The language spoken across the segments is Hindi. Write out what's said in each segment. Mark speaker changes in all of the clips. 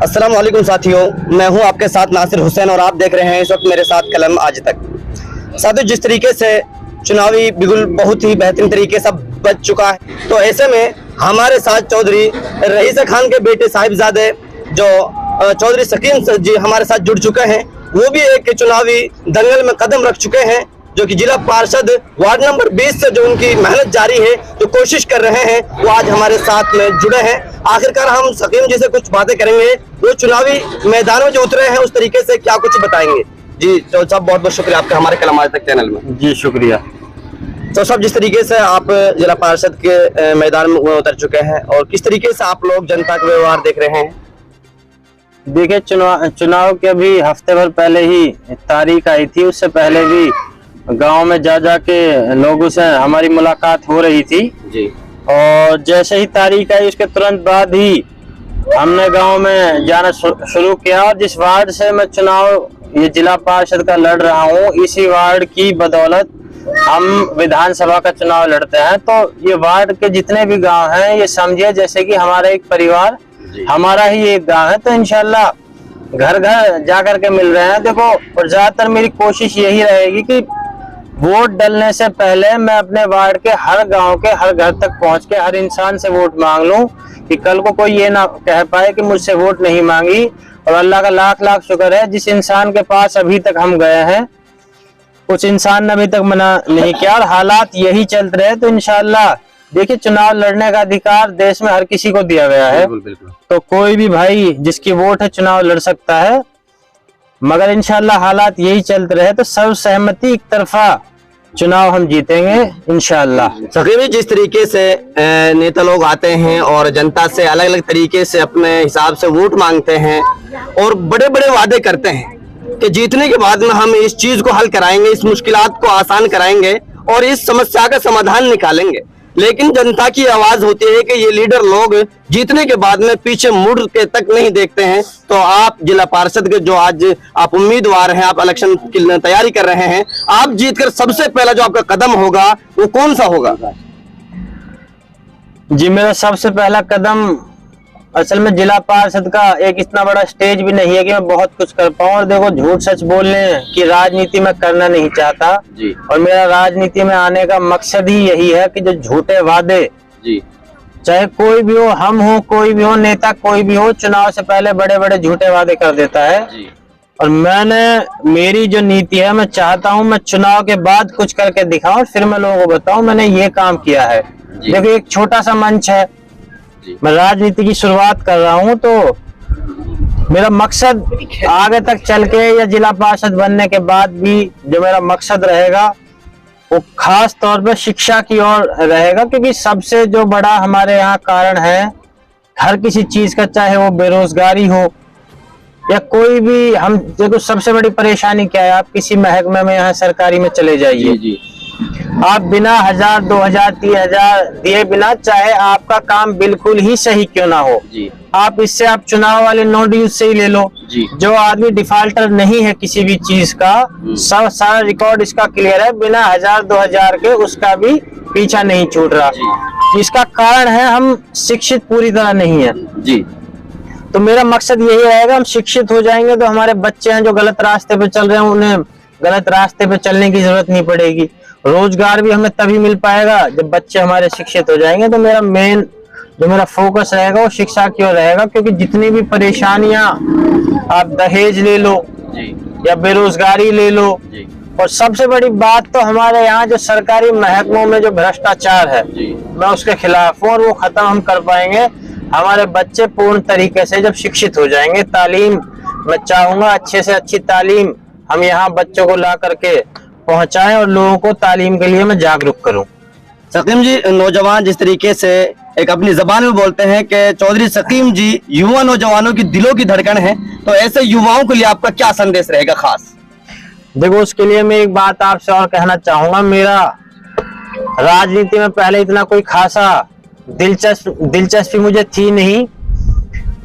Speaker 1: अस्सलाम वालेकुम साथियों, मैं हूं आपके साथ नासिर हुसैन और आप देख रहे हैं इस वक्त मेरे साथ कलम आज तक। साथियों, जिस तरीके से चुनावी बिगुल बहुत ही बेहतरीन तरीके से बच चुका है, तो ऐसे में हमारे साथ चौधरी रईसा खान के बेटे साहिबजादे जो चौधरी सकीम जी हमारे साथ जुड़ चुके हैं, वो भी एक चुनावी दंगल में कदम रख चुके हैं, जो कि जिला पार्षद वार्ड नंबर 20 से जो उनकी मेहनत जारी है, जो कोशिश कर रहे हैं, वो आज हमारे साथ में जुड़े हैं। आखिरकार हम सकीम जी से कुछ बातें करेंगे, वो चुनावी मैदान में जो उतरे हैं उस तरीके से क्या कुछ बताएंगे। जी तो साहब, बहुत बहुत शुक्रिया आपका हमारे कलम आज तक चैनल में।
Speaker 2: जी शुक्रिया।
Speaker 1: तो साहब, जिस तरीके से आप जिला पार्षद के मैदान में उतर चुके हैं और किस तरीके से आप लोग जनता का व्यवहार देख रहे हैं?
Speaker 2: देखिए, चुनाव के अभी हफ्ते भर पहले ही तारीख आई थी, उससे पहले भी गांव में जा के लोगों से हमारी मुलाकात हो रही थी
Speaker 1: जी।
Speaker 2: और जैसे ही तारीख आई उसके तुरंत बाद ही हमने गांव में जाना शुरू किया। और जिस वार्ड से मैं चुनाव ये जिला पार्षद का लड़ रहा हूँ, इसी वार्ड की बदौलत हम विधानसभा का चुनाव लड़ते हैं। तो ये वार्ड के जितने भी गांव हैं, ये समझिए जैसे कि हमारा एक परिवार, हमारा ही एक गांव है। तो इंशाल्लाह घर घर जाकर के मिल रहे हैं। देखो, और ज्यादातर मेरी कोशिश यही रहेगी कि वोट डलने से पहले मैं अपने वार्ड के हर गांव के हर घर तक पहुंच के हर इंसान से वोट मांग लूं, कि कल को कोई ये ना कह पाए कि मुझसे वोट नहीं मांगी। और अल्लाह का लाख लाख शुक्र है, जिस इंसान के पास अभी तक हम गए हैं कुछ इंसान ने अभी तक मना नहीं किया, और हालात यही चलते रहे तो इंशाल्लाह देखिए, चुनाव लड़ने का अधिकार देश में हर किसी को दिया गया है।
Speaker 1: बिल्कुल।
Speaker 2: तो कोई भी भाई जिसकी वोट है चुनाव लड़ सकता है, मगर इंशाल्लाह हालात यही चलते रहे तो सर्व सहमति एक तरफा चुनाव हम जीतेंगे इंशाल्लाह।
Speaker 1: सकीम जी, जिस तरीके से नेता लोग आते हैं और जनता से अलग अलग तरीके से अपने हिसाब से वोट मांगते हैं और बड़े बड़े वादे करते हैं कि जीतने के बाद में हम इस चीज को हल कराएंगे, इस मुश्किलात को आसान कराएंगे और इस समस्या का समाधान निकालेंगे, लेकिन जनता की आवाज होती है कि ये लीडर लोग जीतने के बाद में पीछे मुड़ के तक नहीं देखते हैं। तो आप जिला पार्षद के जो आज आप उम्मीदवार हैं, आप इलेक्शन की तैयारी कर रहे हैं, आप जीतकर सबसे पहला जो आपका कदम होगा वो कौन सा होगा?
Speaker 2: जी, मेरा सबसे पहला कदम, असल में जिला पार्षद का एक इतना बड़ा स्टेज भी नहीं है कि मैं बहुत कुछ कर पाऊं। और देखो, झूठ सच बोलने की राजनीति में करना नहीं चाहता
Speaker 1: जी।
Speaker 2: और मेरा राजनीति में आने का मकसद ही यही है कि जो झूठे वादे
Speaker 1: जी,
Speaker 2: चाहे कोई भी हो, हम हो, कोई भी हो, नेता कोई भी हो, चुनाव से पहले बड़े बड़े झूठे वादे कर देता है
Speaker 1: जी।
Speaker 2: और मेरी जो नीति है, मैं चाहता हूं मैं चुनाव के बाद कुछ करके दिखाऊं, फिर मैं लोगों को बताऊं मैंने ये काम किया है। देखो, एक छोटा सा मंच है, मैं राजनीति की शुरुआत कर रहा हूं, तो मेरा मकसद आगे तक चल के या जिला पार्षद बनने के बाद भी जो मेरा मकसद रहेगा वो खास तौर पर शिक्षा की ओर रहेगा, क्योंकि सबसे जो बड़ा हमारे यहाँ कारण है हर किसी चीज का, चाहे वो बेरोजगारी हो या कोई भी, हम देखो सबसे बड़ी परेशानी क्या है, आप किसी महकमे में यहाँ सरकारी में चले जाइए, आप बिना 1000, 2000, 3000 दिए बिना, चाहे आपका काम बिल्कुल ही सही क्यों ना हो, आप इससे आप चुनाव वाले नोट यूज से ही ले लो, जो आदमी डिफाल्टर नहीं है किसी भी चीज का, सब सारा रिकॉर्ड इसका क्लियर है, बिना 1000, 2000 के उसका भी पीछा नहीं छूट रहा। इसका कारण है हम शिक्षित पूरी तरह नहीं है जी। तो मेरा मकसद यही रहेगा, हम शिक्षित हो जाएंगे तो हमारे बच्चे हैं जो गलत रास्ते पे चल रहे हैं, उन्हें गलत रास्ते पे चलने की जरूरत नहीं पड़ेगी। रोजगार भी हमें तभी मिल पाएगा जब बच्चे हमारे शिक्षित हो जाएंगे। तो मेरा मेन जो मेरा फोकस रहेगा वो शिक्षा की ओर रहेगा, क्योंकि जितनी भी परेशानियां, आप दहेज ले लो या बेरोजगारी ले लो, और सबसे बड़ी बात तो हमारे यहाँ जो सरकारी महकमों में जो भ्रष्टाचार है, मैं उसके खिलाफ हूँ और वो खत्म हम कर पाएंगे हमारे बच्चे पूर्ण तरीके से जब शिक्षित हो जाएंगे। तालीम मैं चाहूंगा अच्छे से अच्छी तालीम हम यहाँ बच्चों को ला करके पहुंचाएं और लोगों को तालीम के लिए मैं जागरूक करूं।
Speaker 1: सकीम जी, नौजवान जिस तरीके से एक अपनी जबान में बोलते हैं कि चौधरी सकीम जी युवा नौजवानों की दिलों की धड़कन है, तो ऐसे युवाओं के लिए आपका क्या संदेश रहेगा खास?
Speaker 2: देखो, उसके लिए मैं एक बात आपसे और कहना चाहूंगा, मेरा राजनीति में पहले इतना कोई खासा दिलचस्पी मुझे थी नहीं,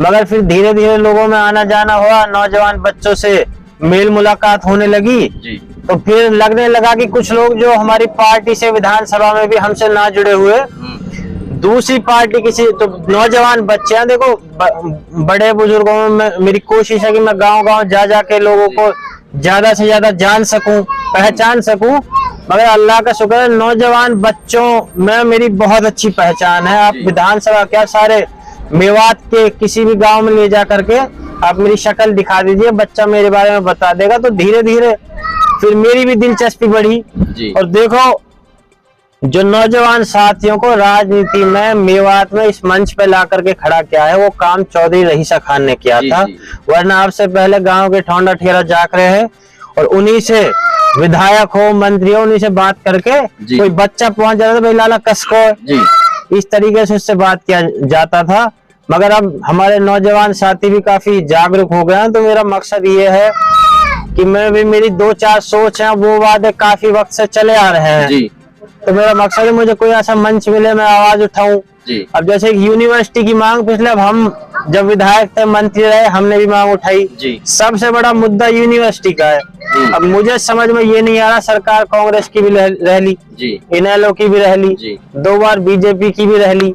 Speaker 2: मगर फिर धीरे धीरे लोगों में आना जाना हुआ, नौजवान बच्चों से मेल मुलाकात होने लगी जी। तो फिर लगने लगा कि कुछ लोग जो हमारी पार्टी से विधानसभा में भी हमसे ना जुड़े हुए दूसरी पार्टी किसी तो नौजवान बच्चे हैं, देखो बड़े बुजुर्गों में मेरी कोशिश है कि मैं गांव-गांव जा जाके लोगों को ज्यादा से ज्यादा जान सकूं, पहचान सकूं, मगर अल्लाह का शुक्र है नौजवान बच्चों में मेरी बहुत अच्छी पहचान है। आप विधानसभा क्या सारे मेवात के किसी भी गांव में ले जा करके आप मेरी शक्ल दिखा दीजिए, बच्चा मेरे बारे में बता देगा, तो धीरे धीरे फिर मेरी भी दिलचस्पी बढ़ी। और देखो जो नौजवान साथियों को राजनीति में मेवात में इस मंच पे ला करके खड़ा किया है, वो काम चौधरी रईसा खान ने किया था। वरना आपसे पहले गांव के ठोंडा ठेरा जाक रहे हैं और उन्हीं से विधायक हो, मंत्री हो, उन्हीं से बात करके कोई बच्चा पहुंच जाता था, भाई लाला कसको, इस तरीके से उससे बात किया जाता था। मगर अब हमारे नौजवान साथी भी काफी जागरूक हो गए हैं, तो मेरा मकसद ये है कि मैं भी, मेरी 2-4 सोच है, वो वादे काफी वक्त से चले आ रहे हैं, तो मेरा मकसद है मुझे कोई ऐसा मंच मिले, मैं आवाज उठाऊं। अब जैसे यूनिवर्सिटी की मांग पिछले, अब हम जब विधायक थे, मंत्री रहे, हमने भी मांग उठाई। सबसे बड़ा मुद्दा यूनिवर्सिटी का है। अब मुझे समझ में ये नहीं आ रहा, सरकार कांग्रेस की भी रह ली, इनेलो की भी रह ली, 2 बार बीजेपी की भी रह ली।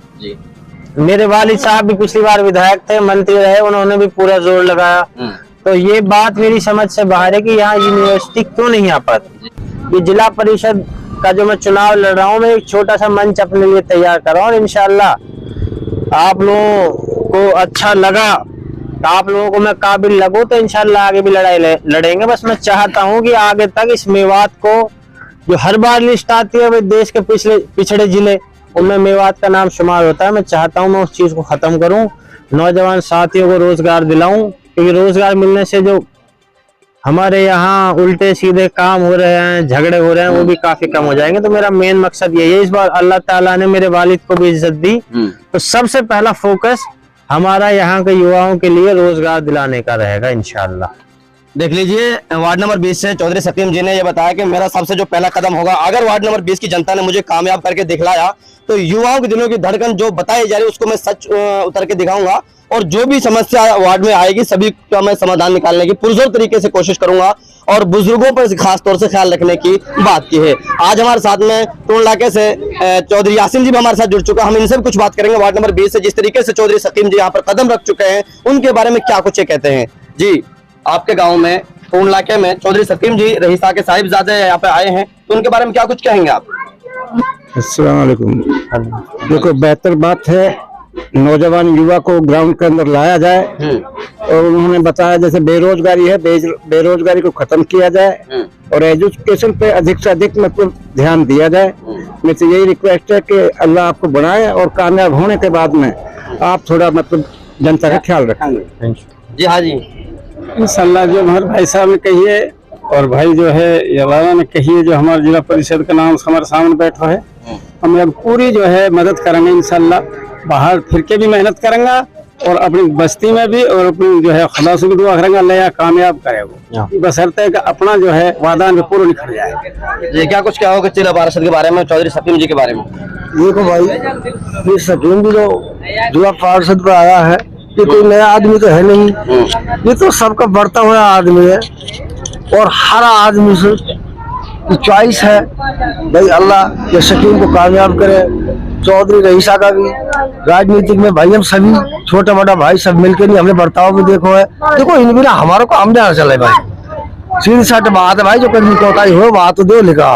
Speaker 2: मेरे वालिद साहब भी पिछली बार विधायक थे, मंत्री रहे, उन्होंने भी पूरा जोर लगाया। तो ये बात मेरी समझ से बाहर है कि यहाँ यूनिवर्सिटी क्यों नहीं आ पाती। ये जिला परिषद का जो मैं चुनाव लड़ रहा हूँ, मैं एक छोटा सा मंच अपने लिए तैयार कर रहा हूँ, और इंशाल्लाह आप लोगों को अच्छा लगा, आप लोगों को मैं काबिल लगूं, तो इंशाल्लाह आगे भी लड़ाई लड़ेंगे। बस मैं चाहता हूँ कि आगे तक इस मेवात को, जो हर बार लिस्ट आती है, देश के पिछड़े जिले, उनमें मेवात का नाम शुमार होता है। मैं चाहता हूँ मैं उस चीज को खत्म करूँ, नौजवान साथियों को रोजगार दिलाऊं, क्योंकि रोजगार मिलने से जो हमारे यहाँ उल्टे सीधे काम हो रहे हैं, झगड़े हो रहे हैं, वो भी काफी कम हो जाएंगे। तो मेरा मेन मकसद यही है। इस बार अल्लाह ताला ने मेरे वालिद को भी इज्जत दी, तो सबसे पहला फोकस हमारा यहाँ के युवाओं के लिए रोजगार दिलाने का रहेगा इंशाल्लाह।
Speaker 1: देख लीजिए, वार्ड नंबर 20 से चौधरी सकीम जी ने यह बताया कि मेरा सबसे जो पहला कदम होगा, अगर वार्ड नंबर 20 की जनता ने मुझे कामयाब करके दिखलाया, तो युवाओं के दिलों की धड़कन जो बताई जा रही है उसको मैं सच उतर के दिखाऊंगा, और जो भी समस्या वार्ड में आएगी सभी का मैं समाधान निकालने की पुरजोर तरीके से कोशिश करूंगा, और बुजुर्गों पर खास तौर से ख्याल रखने की बात की है। आज हमारे साथ में टोल इलाके से चौधरी यासिन जी भी हमारे साथ जुड़ चुका है। हम इनसे भी कुछ बात करेंगे वार्ड नंबर 20 से, जिस तरीके से चौधरी सकीम जी यहाँ पर कदम रख चुके हैं, उनके बारे में क्या कुछ कहते हैं। जी, आपके गाँव में टोल इलाके में चौधरी सकीम जी रईसा के साहिबजादे यहाँ पे आए हैं, तो उनके बारे में क्या कुछ कहेंगे आप?
Speaker 3: अस्सलाम वालेकुम। देखो, बेहतर बात है नौजवान युवा को ग्राउंड के अंदर लाया जाए, और उन्होंने बताया जैसे बेरोजगारी है, बेरोजगारी को खत्म किया जाए, और एजुकेशन पे अधिक से अधिक मतलब ध्यान दिया जाए। मेरे से यही रिक्वेस्ट है कि अल्लाह आपको बनाए, और कामयाब होने के बाद में आप थोड़ा मतलब जनता का ख्याल रखेंगे।
Speaker 1: जी हाँ जी,
Speaker 3: इंशाल्लाह। जो हमारे भाई साहब ने कही है, और भाई जो है यलाला ने कही है, जो हमारे जिला परिषद का नाम हमारे सामने बैठा है, हम अब पूरी जो है मदद करेंगे इंशाल्लाह। बाहर फिर के भी मेहनत करेंगे, और अपनी बस्ती में भी, और अपनी जो है खुदा से भी दुआ करेंगे, अल्लाह कामयाब करेगा, बशर्ते कि अपना जो है वादा में पूरा निखर जाए।
Speaker 1: ये क्या कुछ कहोगे जिला परिषद के बारे में, चौधरी सकीम जी के बारे में?
Speaker 4: देखो भाई, ये सकीम भी जो जिला पार्षद पर आया है, ये कोई नया आदमी तो है नहीं, ये तो सबका बढ़ता हुआ आदमी है, और हर आदमी से चॉइस है। भाई अल्लाह ये सकीम को कामयाब करे। चौधरी रईसा का भी राजनीतिक में भाई हम सभी छोटा मोटा भाई सब मिलकर ही हमने बर्ताव में देखो है। देखो इन बिना हमारा को हम जाना चले भाई, सीधी साठ बात है भाई, जो कभी कोताही हो बात तो दे लिखा,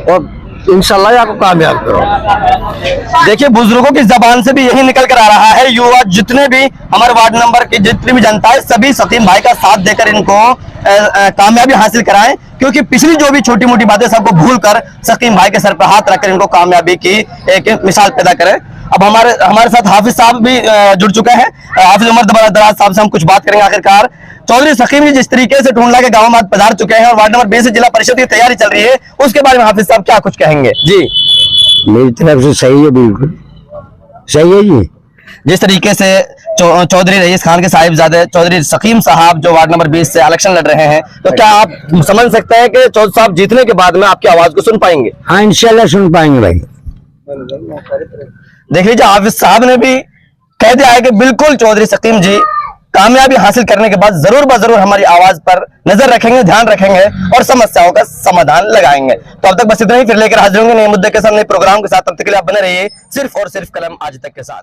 Speaker 4: और इंशाल्लाह आपको कामयाब करो।
Speaker 1: देखिए, बुजुर्गों की जबान से भी यही निकल कर आ रहा है, युवा जितने भी हमारे वार्ड नंबर की जितनी भी जनता है, सभी सकीम भाई का साथ देकर इनको कामयाबी हासिल कराएं, क्योंकि पिछली जो भी छोटी मोटी बातें सबको भूलकर सकीम भाई के सर पर हाथ रखकर इनको कामयाबी की एक मिसाल पैदा करें। अब हमारे साथ हाफिज साहब भी जुड़ चुके हैं, हाफिज उमर दराज साहब से हम कुछ बात करेंगे। आखिरकार चौधरी सकीम जी जिस तरीके से टूंडला के गांव में पधार चुके हैं, और वार्ड नंबर 20 से जिला परिषद की तैयारी चल रही है, उसके बारे में हाफिज साहब क्या कुछ कहेंगे? जी,
Speaker 4: मेरी तरफ से सही है, बिल्कुल सही है जी।
Speaker 1: जिस तरीके से चौधरी रईस खान के साहिबजादे चौधरी सकीम साहब जो वार्ड नंबर 20 से इलेक्शन लड़ रहे हैं, तो क्या आप समझ सकते हैं कि चौधरी साहब जीतने के बाद में आपकी आवाज को सुन पाएंगे?
Speaker 4: हाँ इंशाल्लाह सुन पाएंगे भाई।
Speaker 1: देख लीजिए, हाफिज साहब ने भी कह दिया है कि बिल्कुल चौधरी सकीम जी कामयाबी हासिल करने के बाद जरूर ब जरूर हमारी आवाज पर नजर रखेंगे, ध्यान रखेंगे और समस्याओं का समाधान लगाएंगे। तो अब तक बस इतना ही, फिर लेकर हाजिर होंगे नए मुद्दे के साथ, नए प्रोग्राम के साथ। तब तक के लिए आप बने रहिए सिर्फ और सिर्फ कलम आज तक के साथ।